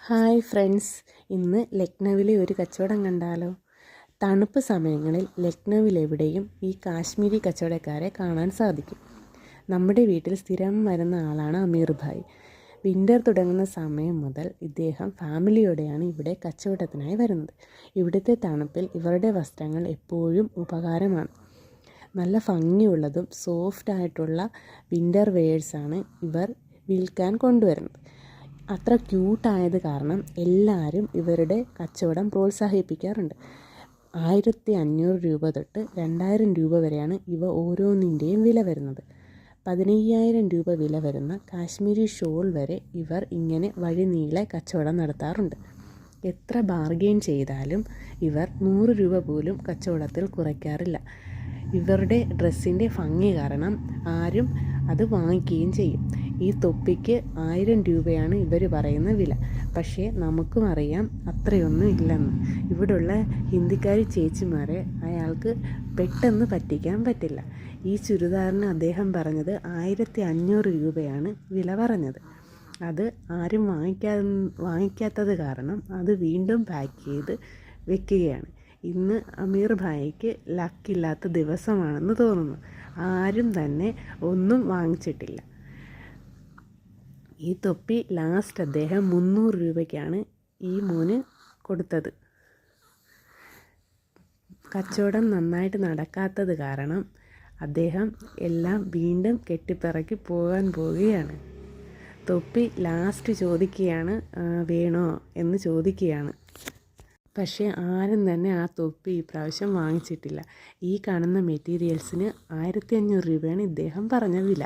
Hi friends, ഇന്ന് ലക്നൗവിലെ ഒരു കച്ചവടം കണ്ടാലോ? തണുപ്പ് സമയങ്ങളിൽ ലക്നൗവിലെവിടെയും ഈ കാശ്മീരി കച്ചവടക്കാരെ കാണാൻ സാധിക്കും. നമ്മുടെ വീട്ടിൽ സ്ഥിരം വരുന്ന ആളാണ് അമീർ ഭായ്. വിൻ്റർ തുടങ്ങുന്ന സമയം മുതൽ ഇദ്ദേഹം ഫാമിലിയോടെയാണ് ഇവിടെ കച്ചവടത്തിനായി വരുന്നത്. ഇവിടുത്തെ തണുപ്പിൽ ഇവരുടെ വസ്ത്രങ്ങൾ എപ്പോഴും ഉപകാരമാണ്. നല്ല ഭംഗിയുള്ളതും സോഫ്റ്റായിട്ടുള്ള വിൻ്റർ വെയേഴ്സാണ് ഇവർ വിൽക്കാൻ കൊണ്ടുവരുന്നത്. അത്ര ക്യൂട്ടായത് കാരണം എല്ലാവരും ഇവരുടെ കച്ചവടം പ്രോത്സാഹിപ്പിക്കാറുണ്ട്. 1500 രൂപ തൊട്ട് 2000 രൂപ വരെയാണ് ഇവ ഓരോന്നിൻ്റെയും വില വരുന്നത്. 15000 രൂപ വില വരുന്ന കാശ്മീരി ഷോൾ വരെ ഇവർ ഇങ്ങനെ വഴിനീളെ കച്ചവടം നടത്താറുണ്ട്. എത്ര ബാർഗെയിൻ ചെയ്താലും ഇവർ 100 രൂപ പോലും കച്ചവടത്തിൽ കുറയ്ക്കാറില്ല. ഇവരുടെ ഡ്രസ്സിൻ്റെ ഭംഗി കാരണം ആരും അത് വാങ്ങിക്കുകയും ചെയ്യും. ഈ തൊപ്പിക്ക് 1000 രൂപയാണ് ഇവർ പറയുന്ന വില. പക്ഷേ നമുക്കും അറിയാം അത്രയൊന്നും ഇല്ലെന്ന്. ഇവിടുള്ള ഹിന്ദിക്കാരി ചേച്ചിമാരെ അയാൾക്ക് പെട്ടെന്ന് പറ്റിക്കാൻ പറ്റില്ല. ഈ ചുരിദാറിന് അദ്ദേഹം പറഞ്ഞത് 1500 രൂപയാണ് വില പറഞ്ഞത്. അത് ആരും വാങ്ങിക്കാത്തത് കാരണം അത് വീണ്ടും പാക്ക് ചെയ്ത് വെക്കുകയാണ്. ഇന്ന് അമീർ ഭായിക്ക് ലക്കില്ലാത്ത ദിവസമാണെന്ന് തോന്നുന്നു. ആരും തന്നെ ഒന്നും വാങ്ങിച്ചിട്ടില്ല. ഈ തൊപ്പി ലാസ്റ്റ് അദ്ദേഹം 300 രൂപയ്ക്കാണ് ഈ മോന് കൊടുത്തത്. കച്ചവടം നന്നായിട്ട് നടക്കാത്തത് കാരണം അദ്ദേഹം എല്ലാം വീണ്ടും കെട്ടിപ്പിറക്കി പോകാൻ പോവുകയാണ്. തൊപ്പി ലാസ്റ്റ് ചോദിക്കുകയാണ്, വേണോ എന്ന് ചോദിക്കുകയാണ്. പക്ഷേ ആരും തന്നെ ആ തൊപ്പി ഈ പ്രാവശ്യം വാങ്ങിച്ചിട്ടില്ല. ഈ കാണുന്ന മെറ്റീരിയൽസിന് 1500 രൂപയാണ് ഇദ്ദേഹം പറഞ്ഞ വില.